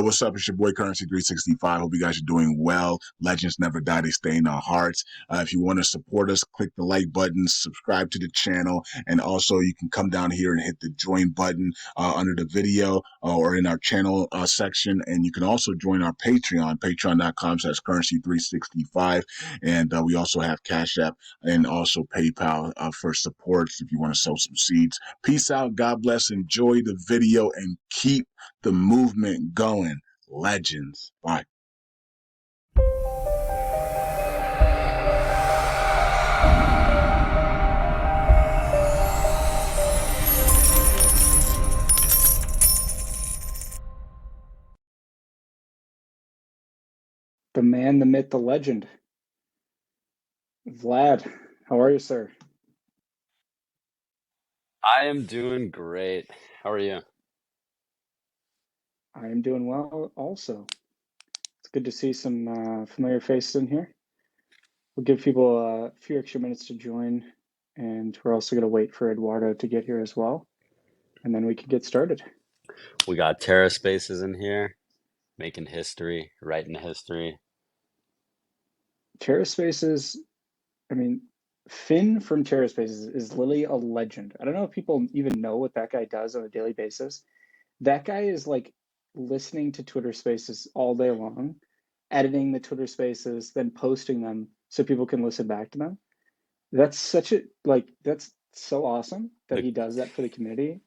What's up? It's your boy Currency 365. Hope you guys are doing well. Legends never die, they stay in our hearts. If you want to support us, click the like button, subscribe to the channel, and also you can come down here and hit the join button under the video or in our channel section. And you can also join our Patreon, patreon.com/currency365. And we also have Cash App and also PayPal for support if you want to sow some seeds. Peace out. God bless. Enjoy the video and keep the movement going. Legends. Bye. The man, the myth, the legend. Vlad, how are you, sir? I am doing great. How are you? I am doing well also. It's good to see some familiar faces in here. We'll give people a few extra minutes to join, and we're also going to wait for Eduardo to get here as well, and then we can get started. We got Terra Spaces in here, making history, writing history. Terra Spaces, I mean, Finn from Terra Spaces is literally a legend. I don't know if people even know what that guy does on a daily basis. That guy is like listening to Twitter Spaces all day long, editing the Twitter Spaces, then posting them so people can listen back to them. That's so awesome that he does that for the community.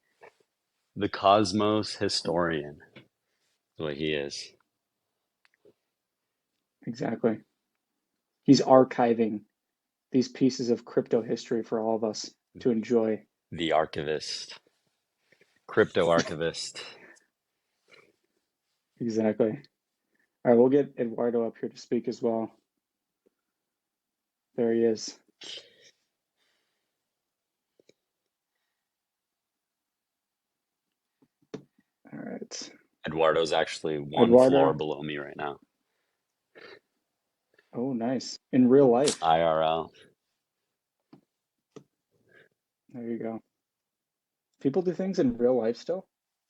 The Cosmos historian is what he is. Exactly. He's archiving these pieces of crypto history for all of us to enjoy. The archivist. Crypto archivist. Exactly. All right, we'll get Eduardo up here to speak as well. There he is. All right. Eduardo's actually one Eduardo. floor below me right now. Oh, nice. In real life. IRL. There you go. People do things in real life still?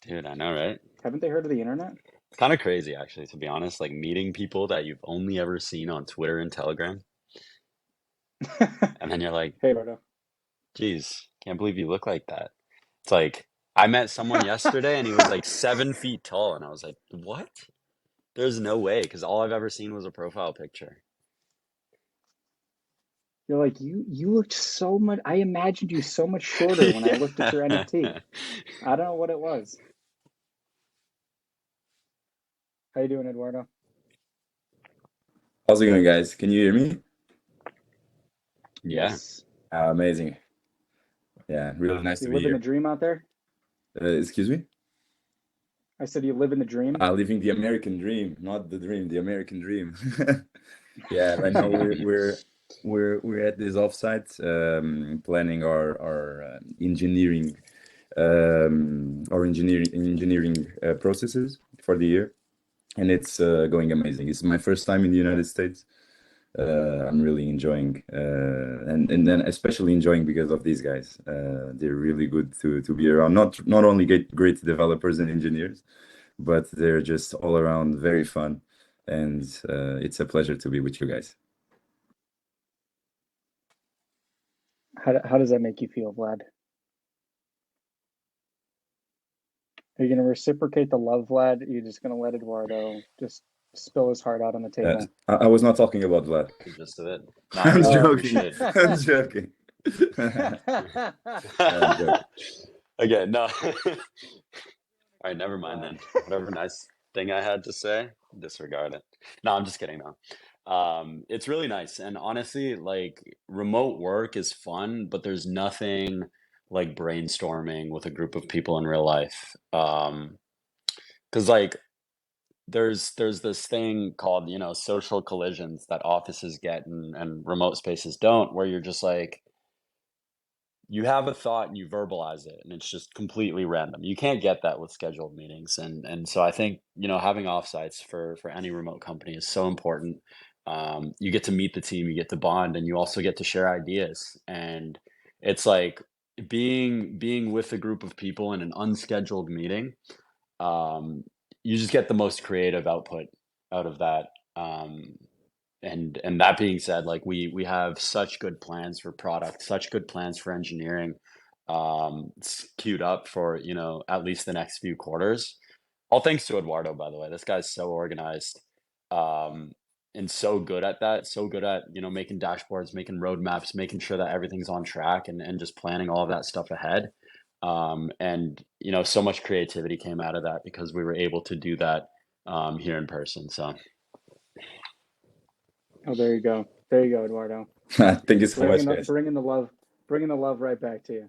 Dude, I know, right? Haven't they heard of the internet? It's kind of crazy, actually, to be honest. Like meeting people that you've only ever seen on Twitter and Telegram. And then you're like, Hey, Eduardo. geez, can't believe you look like that. It's like, I met someone yesterday and he was like 7 feet tall. And I was like, what? There's no way, because all I've ever seen was a profile picture. You're like, you looked so much, I imagined you so much shorter when I looked at your NFT. I don't know what it was. How you doing, Eduardo? How's it going, guys? Can you hear me? Yeah. Yes. Amazing. Yeah, really nice to You be living the here. dream out there? Excuse me? I said you live in the dream. Living the American dream, not the dream, the American dream. Yeah, right now we're at this offsite, planning our engineering processes for the year, and it's going amazing. It's my first time in the United States. I'm really enjoying, and then especially enjoying because of these guys. They're really good to be around. Not only get great developers and engineers, but they're just all around very fun, and it's a pleasure to be with you guys. How does that make you feel, Vlad? Are you going to reciprocate the love, Vlad? Are you just going to let Eduardo just spill his heart out on the table? I was not talking about Vlad. The gist of it. No, I'm we joking. should. I'm joking. I'm joking. Again, no. All right, never mind then. Whatever nice thing I had to say, disregard it. No, I'm just kidding though. It's really nice. And honestly, like remote work is fun, but there's nothing like brainstorming with a group of people in real life. Because like there's this thing called, social collisions that offices get and remote spaces don't, where you're just like, you have a thought and you verbalize it and it's just completely random. You can't get that with scheduled meetings. And so I think, having offsites for any remote company is so important. You get to meet the team, you get to bond, and you also get to share ideas. And it's like being with a group of people in an unscheduled meeting. you just get the most creative output out of that. And that being said, like we have such good plans for product, such good plans for engineering, queued up for, you know, at least the next few quarters. All thanks to Eduardo, by the way. This guy's so organized, um, and so good at that. So good at, you know, making dashboards, making roadmaps, making sure that everything's on track, and just planning all of that stuff ahead. And you know, so much creativity came out of that because we were able to do that here in person. So Oh, there you go. There you go, Eduardo. Thank you so much, Bringing the guys. bringing the love right back to you.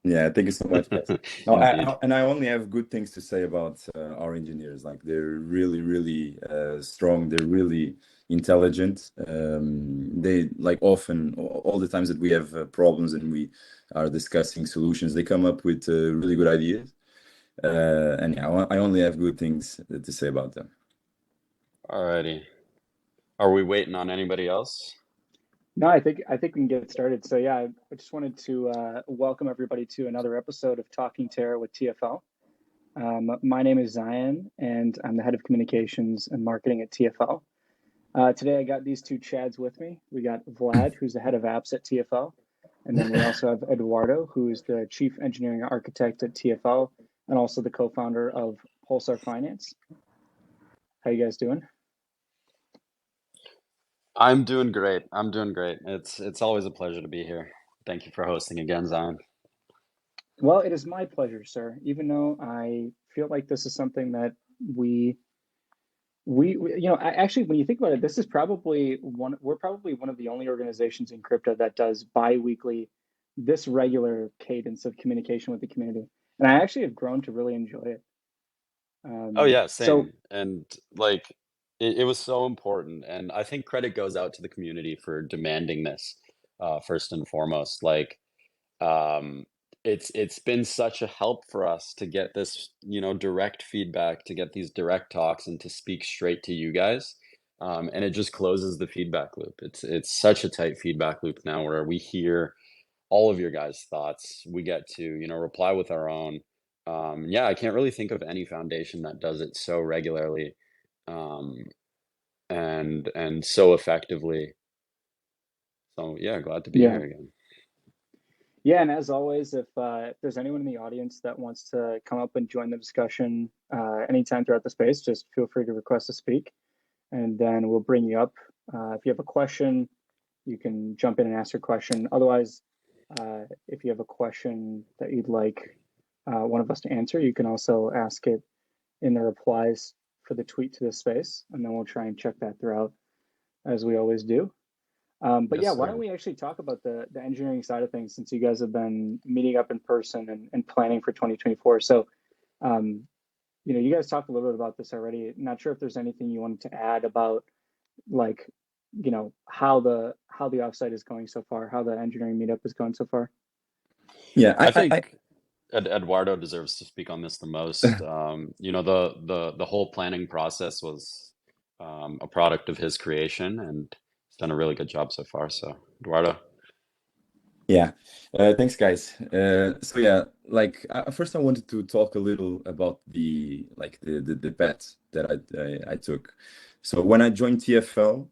Yeah, thank you so much, guys. No, indeed. I only have good things to say about our engineers. Like they're really, really strong. They're really intelligent. They like often all the times that we have problems and we are discussing solutions, they come up with really good ideas. And yeah, I only have good things to say about them. Alrighty. Are we waiting on anybody else? No, I think we can get started. So yeah, I just wanted to welcome everybody to another episode of Talking Terra with TFL. My name is Zion, and I'm the head of communications and marketing at TFL. Today, I got these two Chads with me. We got Vlad, who's the head of apps at TFL, and then we also have Eduardo, who is the chief engineering architect at TFL, and also the co-founder of Pulsar Finance. How you guys doing? I'm doing great. I'm doing great. It's always a pleasure to be here. Thank you for hosting again, Zion. Well, it is my pleasure, sir. Even though I feel like this is something that we you know, actually, when you think about it, this is probably we're probably one of the only organizations in crypto that does bi-weekly, this regular cadence of communication with the community. And I actually have grown to really enjoy it. Oh yeah, So same. And like it was so important. And I think credit goes out to the community for demanding this, first and foremost. Like um it's been such a help for us to get this, you know, direct feedback, to get these direct talks and to speak straight to you guys. And it just closes the feedback loop. It's such a tight feedback loop now where we hear all of your guys' thoughts. We get to, you know, reply with our own. Yeah, I can't really think of any foundation that does it so regularly, um, and so effectively. So yeah, glad to be yeah, here again. yeah, and as always, if there's anyone in the audience that wants to come up and join the discussion anytime throughout the space, just feel free to request to speak, and then we'll bring you up. If you have a question, you can jump in and ask your question. Otherwise, if you have a question that you'd like one of us to answer, you can also ask it in the replies for the tweet to this space, and then we'll try and check that throughout as we always do. But Yes, yeah, why don't sir. we actually talk about the engineering side of things since you guys have been meeting up in person and planning for 2024. So, um, you know, you guys talked a little bit about this already. Not sure if there's anything you wanted to add about like, you know, how the offsite is going so far, how the engineering meetup is going so far. Yeah, I think Eduardo deserves to speak on this the most. You know, the whole planning process was a product of his creation, and he's done a really good job so far. So, Eduardo. yeah. Thanks, guys. So yeah, like first I wanted to talk a little about the path that I took. So when I joined TFL,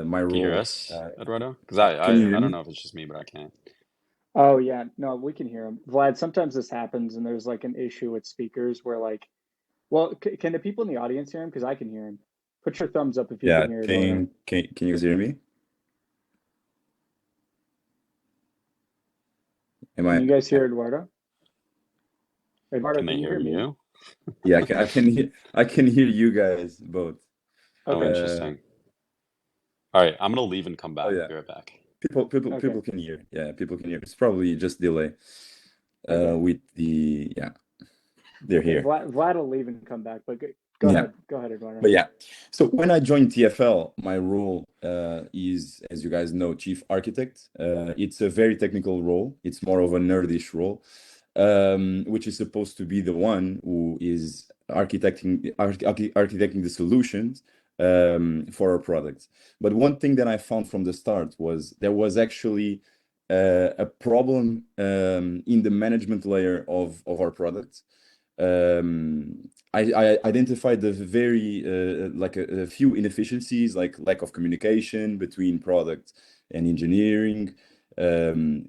my Can you hear role, us, Eduardo? Because can you hear I don't me? know if it's just me, but I can't. Oh yeah, no, we can hear him. Vlad, sometimes this happens and there's like an issue with speakers where like, well, can the people in the audience hear him? Because I can hear him. Put your thumbs up if you can Yeah, hear Eduardo. can you guys hear me? Am Can I? you guys hear Eduardo? Eduardo, Can they can you hear hear me? you? Yeah, I can hear you guys both. Oh, Okay. Uh, interesting. All right, I'm gonna leave and come oh back. yeah, Be right back. Okay. people can hear. Yeah, people can hear. It's probably just delay. Okay. With the yeah, they're Okay. here. Vlad will leave and come back, but go Yeah. ahead. Go ahead, Eduardo. But yeah, so when I joined TFL, my role is, as you guys know, chief architect. It's a very technical role. It's more of a nerdish role, which is supposed to be the one who is architecting the solutions for our products. But one thing that I found from the start was there was actually a problem in the management layer of our products. I identified the very like a few inefficiencies, like lack of communication between product and engineering.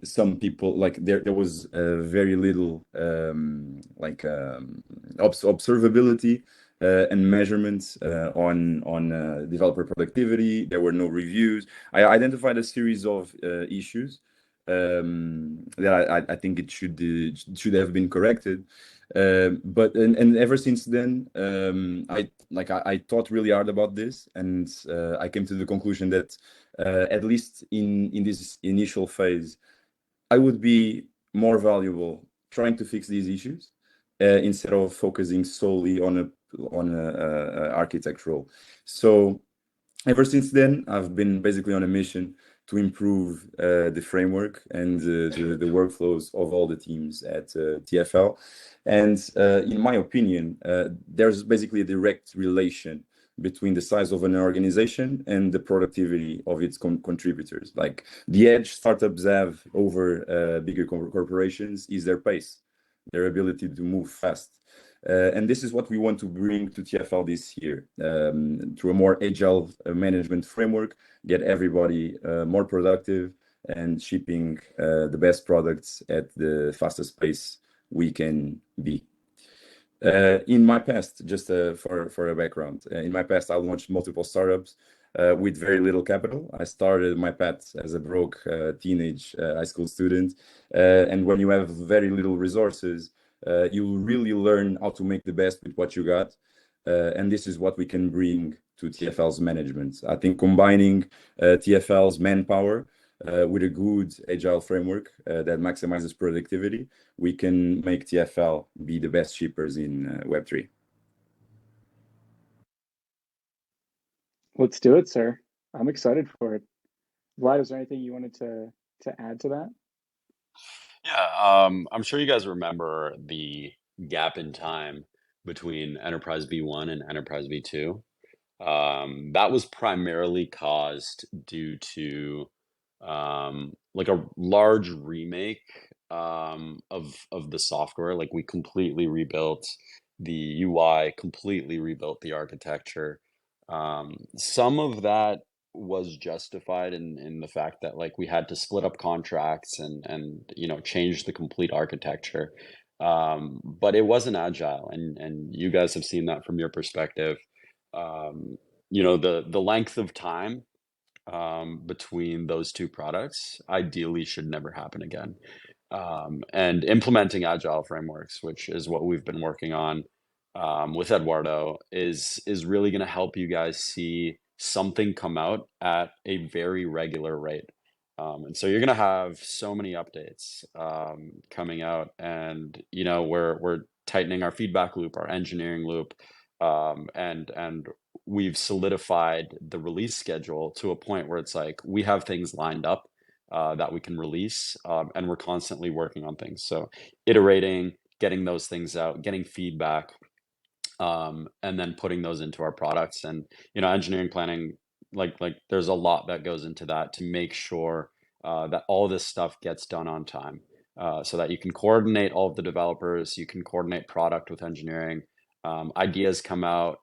Some people like there was very little observability and measurements on developer productivity. There were no reviews. I identified a series of issues that I think it should have been corrected. But and ever since then, I thought really hard about this, and I came to the conclusion that at least in this initial phase, I would be more valuable trying to fix these issues instead of focusing solely on a architectural. So ever since then, I've been basically on a mission to improve the framework and the workflows of all the teams at TFL. And in my opinion, there's basically a direct relation between the size of an organization and the productivity of its contributors. Like the edge startups have over bigger corporations is their pace, their ability to move fast. And this is what we want to bring to TFL this year through a more agile management framework, get everybody more productive and shipping the best products at the fastest pace we can be. In my past, just for a background, in my past, I launched multiple startups with very little capital. I started my path as a broke teenage high school student. And when you have very little resources, you really learn how to make the best with what you got. And this is what we can bring to TFL's management. I think combining TFL's manpower with a good agile framework that maximizes productivity, we can make TFL be the best shippers in Web3. Let's do it, sir. I'm excited for it. Vlad, is there anything you wanted to add to that? Yeah, I'm sure you guys remember the gap in time between Enterprise V1 and Enterprise V2. That was primarily caused due to like a large remake of the software. Like we completely rebuilt the UI, completely rebuilt the architecture. Some of that was justified in the fact that like we had to split up contracts and you know change the complete architecture. But it wasn't agile, and you guys have seen that from your perspective. Um, you know the length of time between those two products ideally should never happen again. And implementing agile frameworks, which is what we've been working on with Eduardo, is really going to help you guys see something come out at a very regular rate. And so you're going to have so many updates coming out, and you know we're tightening our feedback loop, our engineering loop, and we've solidified the release schedule to a point where it's like we have things lined up that we can release, and we're constantly working on things. So iterating, getting those things out, getting feedback, and then putting those into our products. And you know, engineering planning, like there's a lot that goes into that to make sure that all this stuff gets done on time, so that you can coordinate all of the developers, you can coordinate product with engineering. Ideas come out,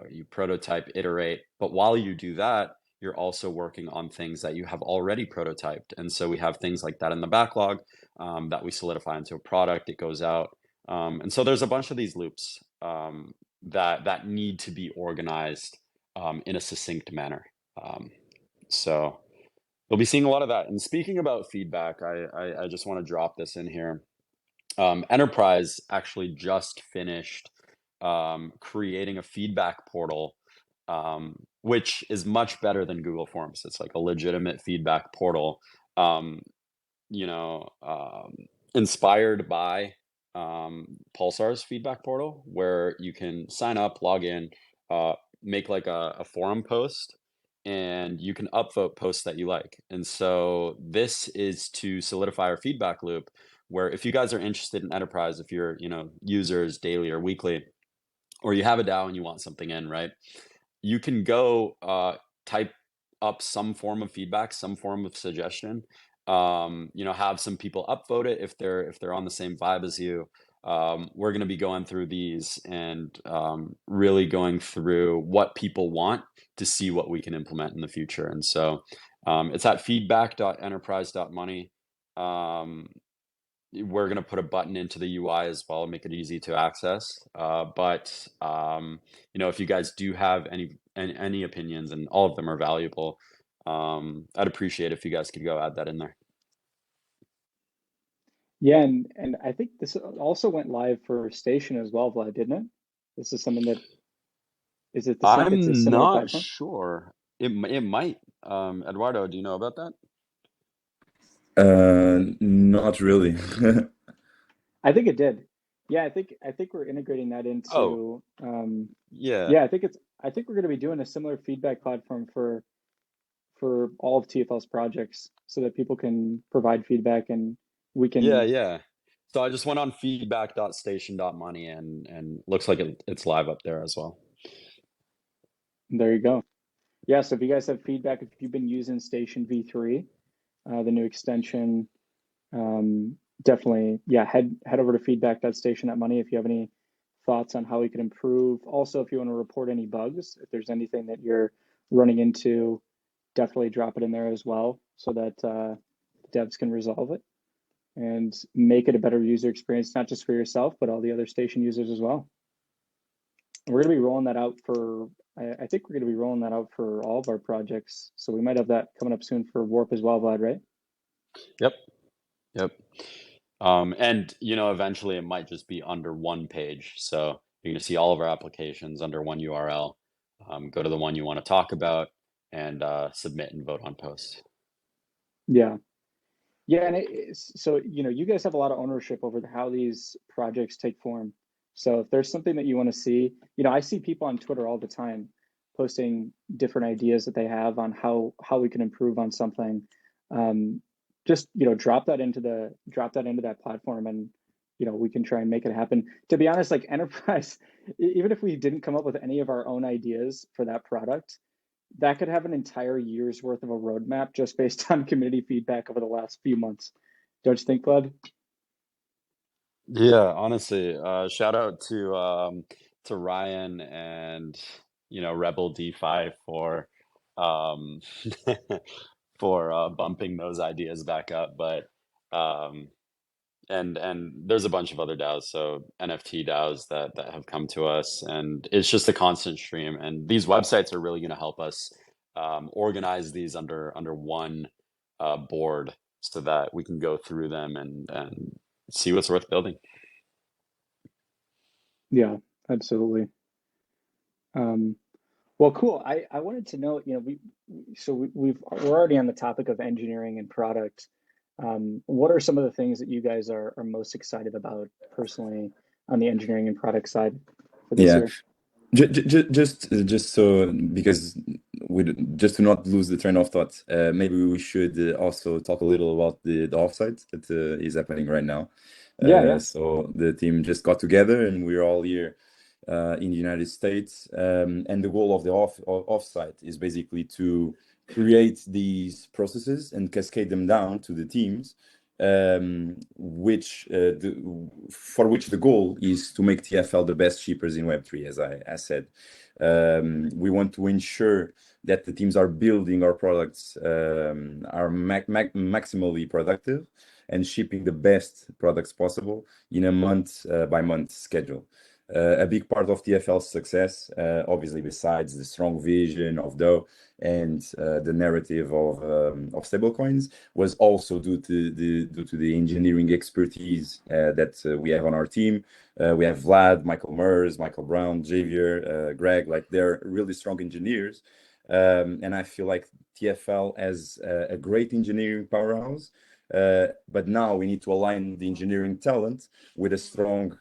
you prototype, iterate, but while you do that, you're also working on things that you have already prototyped. And so we have things like that in the backlog that we solidify into a product. It goes out. And so there's a bunch of these loops that need to be organized in a succinct manner. So you'll be seeing a lot of that. And speaking about feedback, I just want to drop this in here. Enterprise actually just finished creating a feedback portal, which is much better than Google Forms. It's like a legitimate feedback portal, um, you know, inspired by Pulsar's feedback portal, where you can sign up, log in, make like a forum post, and you can upvote posts that you like. And so this is to solidify our feedback loop, where if you guys are interested in enterprise, if you're, you know, users daily or weekly, or you have a DAO and you want something in, right? You can go type up some form of feedback, some form of suggestion. You know, have some people upvote it if they're on the same vibe as you, we're going to be going through these and really going through what people want to see what we can implement in the future. And so it's at feedback.enterprise.money. We're going to put a button into the UI as well, make it easy to access. But if you guys do have any opinions, and all of them are valuable, I'd appreciate if you guys could go add that in there. Yeah, and I think this also went live for Station as well, Vlad, didn't it? This is something that is it the same? It's a I'm similar not platform. sure. It might. Eduardo, do you know about that? Not really. I think it did. Yeah, I think we're integrating that Oh, into yeah. yeah, I think we're going to be doing a similar feedback platform for all of TFL's projects so that people can provide feedback and we Yeah, can yeah. So I just went on feedback.station.money and looks like it's live up there as well. there you go. Yeah, so if you guys have feedback, if you've been using Station V3, the new extension, definitely, yeah, head over to feedback.station.money if you have any thoughts on how we can improve. Also, if you want to report any bugs, if there's anything that you're running into, definitely drop it in there as well so that devs can resolve it and make it a better user experience, not just for yourself, but all the other station users as well. And we're going to be rolling that out for, I think we're going to be rolling that out for all of our projects. So we might have that coming up soon for Warp as well, Vlad, right? Yep. Yep. And eventually it might just be under one page. So you're going to see all of our applications under one URL. Go to the one you want to talk about and submit and vote on post. Yeah. Yeah, and so you guys have a lot of ownership over how these projects take form. So if there's something that you want to see, I see people on Twitter all the time posting different ideas that they have on how we can improve on something. Just drop that into that platform, and we can try and make it happen. To be honest, like Enterprise, even if we didn't come up with any of our own ideas for that product, that could have an entire year's worth of a roadmap just based on community feedback over the last few months. Don't you think, Bud? Yeah, honestly, shout out to Ryan and Rebel D5 for um for bumping those ideas back up. But um and there's a bunch of other DAOs, so NFT DAOs that have come to us, and it's just a constant stream. And these websites are really going to help us organize these under one board so that we can go through them and see what's worth building. Yeah, absolutely. Um, well, cool. I wanted to know, we're already on the topic of engineering and product. What are some of the things that you guys are most excited about personally on the engineering and product side for this Yeah. year? Just so because just to not lose the train of thought, maybe we should also talk a little about the offsite that is happening right now. Yeah, yeah. So the team just got together and we're all here in the United States. And the goal of the offsite is basically to create these processes and cascade them down to the teams, for which the goal is to make TFL the best shippers in Web3, as I said. We want to ensure that the teams are building our products, are maximally productive and shipping the best products possible in a month by month schedule. A big part of TFL's success, obviously, besides the strong vision of Doe and the narrative of stablecoins, was also due to the engineering expertise that we have on our team. We have Vlad, Michael Mers, Michael Brown, Javier, Greg, like they're really strong engineers. And I feel like TFL has a great engineering powerhouse. But now we need to align the engineering talent with a strong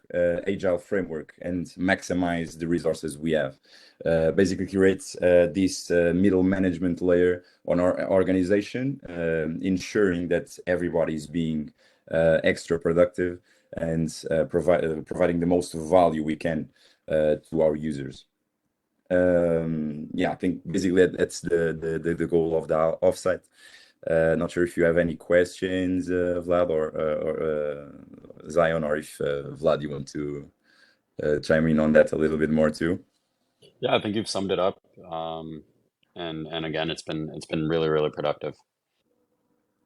agile framework and maximize the resources we have. Basically creates this middle management layer on our organization, ensuring that everybody is being extra productive and providing the most value we can to our users. Yeah, I think basically that's the goal of the offsite. Not sure if you have any questions, Vlad or Zion, or if Vlad, you want to chime in on that a little bit more too. Yeah, I think you've summed it up. And again, it's been really, really productive.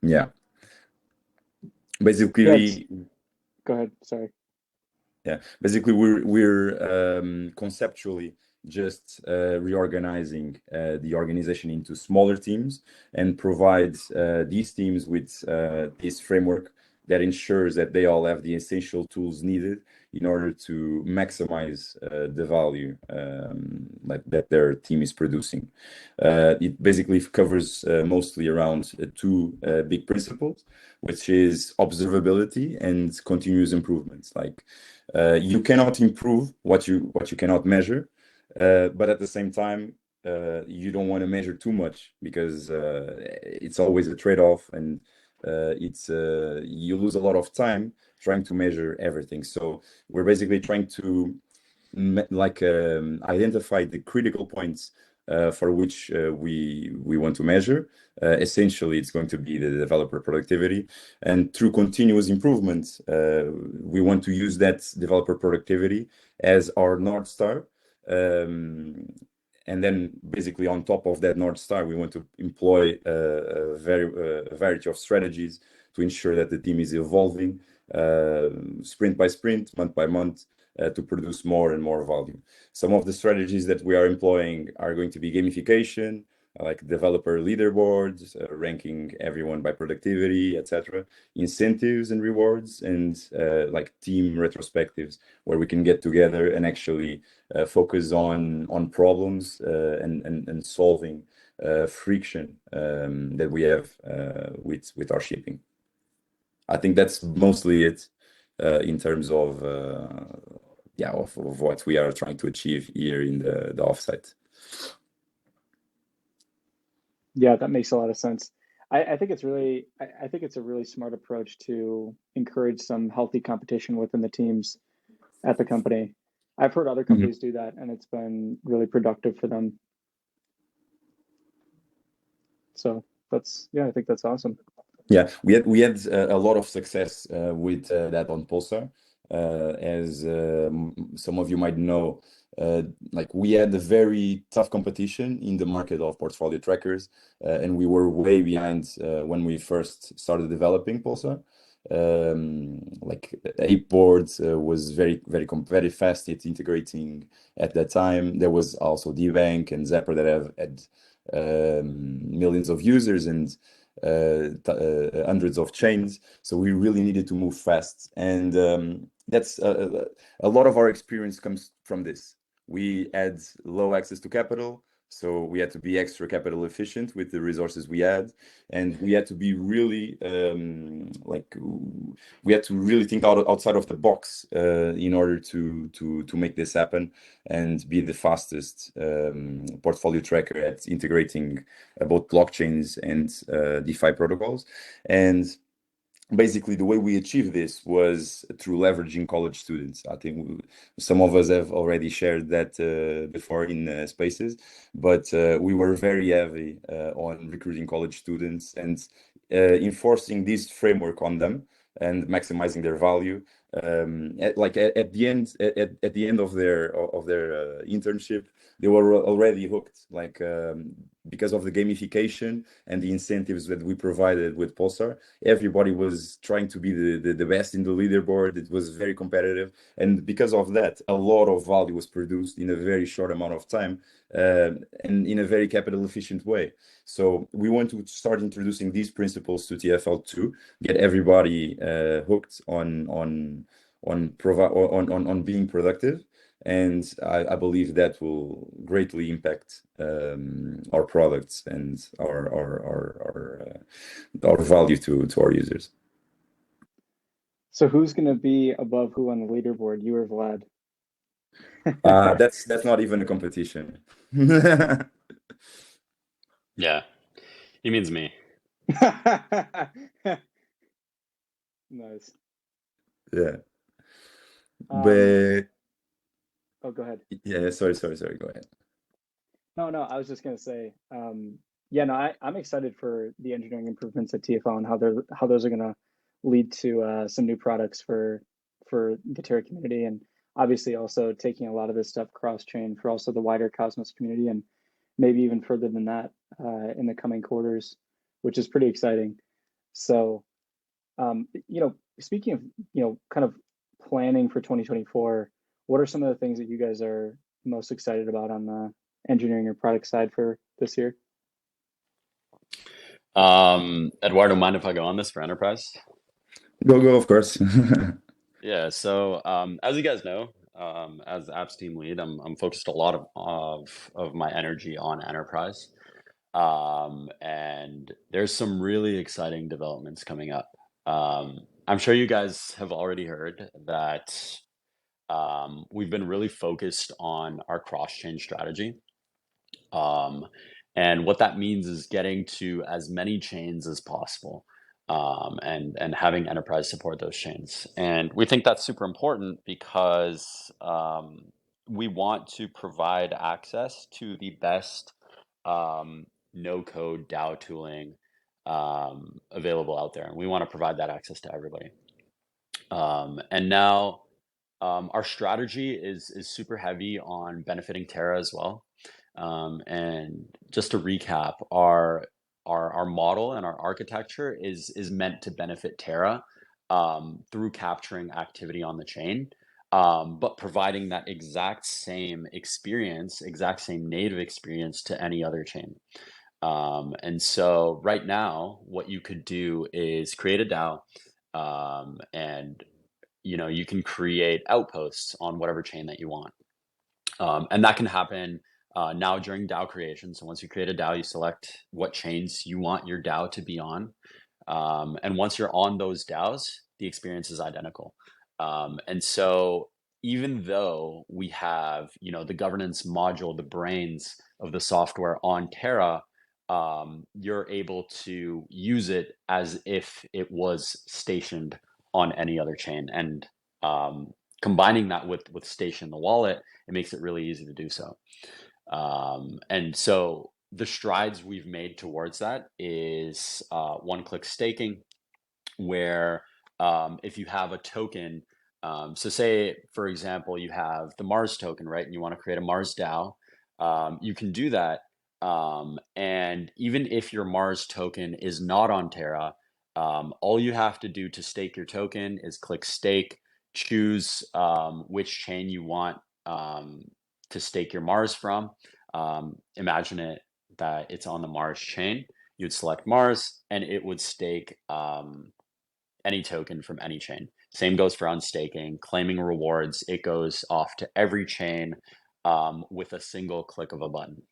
Yeah. Yeah, Basically, go ahead. Sorry. yeah, basically we're conceptually just reorganizing the organization into smaller teams and provide these teams with this framework that ensures that they all have the essential tools needed in order to maximize the value that their team is producing. It basically covers mostly around two big principles, which is observability and continuous improvements. Like you cannot improve what you cannot measure, but at the same time, you don't want to measure too much because it's always a trade-off, and it's you lose a lot of time trying to measure everything. So we're basically trying to identify the critical points for which we want to measure. Essentially, it's going to be the developer productivity, and through continuous improvement, we want to use that developer productivity as our North Star. And then basically on top of that North Star, we want to employ a variety of strategies to ensure that the team is evolving sprint by sprint, month by month, to produce more and more value. Some of the strategies that we are employing are going to be gamification, like developer leaderboards, ranking everyone by productivity, etc. Incentives and rewards, and like team retrospectives, where we can get together and actually focus on problems and solving friction that we have with our shipping. I think that's mostly it in terms of what we are trying to achieve here in the offsite. Yeah, that makes a lot of sense. I think it's really I think it's a really smart approach to encourage some healthy competition within the teams at the company. I've heard other companies do that, and it's been really productive for them. So I think that's awesome. Yeah, we had a lot of success with that on Pulsar. As some of you might know, like we had a very tough competition in the market of portfolio trackers, and we were way behind when we first started developing Pulsar. Like Apeboard was very fast at integrating at that time. There was also DBank and Zapper that have had millions of users and hundreds of chains. So we really needed to move fast, and that's a lot of our experience comes from this. We had low access to capital, so we had to be extra capital efficient with the resources we had, and we had to be really we had to really think outside of the box in order to make this happen and be the fastest portfolio tracker at integrating both blockchains and DeFi protocols. And basically the way we achieved this was through leveraging college students. I think some of us have already shared that before in spaces, but we were very heavy on recruiting college students and enforcing this framework on them and maximizing their value. At the end of their internship, they were already hooked, because of the gamification and the incentives that we provided with Pulsar. Everybody was trying to be the best in the leaderboard. It was very competitive, and because of that, a lot of value was produced in a very short amount of time, and in a very capital efficient way. So we want to start introducing these principles to TFL to get everybody hooked on being productive, and I believe that will greatly impact our products and our value to our users. So who's going to be above who on the leaderboard, you or Vlad? That's not even a competition. Yeah, he means me. Nice. Yeah. But oh, go ahead. yeah, sorry, go ahead. No, I was just going to say, Yeah, no, I'm excited for the engineering improvements at TFL and how those are going to lead to some new products for the Terra community, and obviously also taking a lot of this stuff cross chain for also the wider Cosmos community, and maybe even further than that in the coming quarters, which is pretty exciting. So, speaking of kind of planning for 2024, what are some of the things that you guys are most excited about on the engineering or product side for this year? Eduardo, mind if I go on this for enterprise? Go, of course. Yeah, so as you guys know, as apps team lead, I'm focused a lot of my energy on enterprise. And there's some really exciting developments coming up. I'm sure you guys have already heard that we've been really focused on our cross-chain strategy. Um, and what that means is getting to as many chains as possible, and having enterprise support those chains. And we think that's super important because we want to provide access to the best no-code DAO tooling available out there, and we want to provide that access to everybody. And now our strategy is super heavy on benefiting Terra as well. And just to recap, our model and our architecture is meant to benefit Terra through capturing activity on the chain, but providing that exact same experience, exact same native experience to any other chain. And so right now, what you could do is create a DAO, and you can create outposts on whatever chain that you want. And that can happen now during DAO creation. So once you create a DAO, you select what chains you want your DAO to be on. And once you're on those DAOs, the experience is identical. And so even though we have, the governance module, the brains of the software on Terra, you're able to use it as if it was stationed on any other chain. And combining that with Station the wallet, it makes it really easy to do so. And so the strides we've made towards that is one-click staking, where if you have a token, so say, for example, you have the Mars token, right? And you want to create a Mars DAO, you can do that. And even if your Mars token is not on Terra, all you have to do to stake your token is click stake, choose which chain you want to stake your Mars from. Imagine it that it's on the Mars chain. You'd select Mars, and it would stake any token from any chain. Same goes for unstaking, claiming rewards. It goes off to every chain with a single click of a button.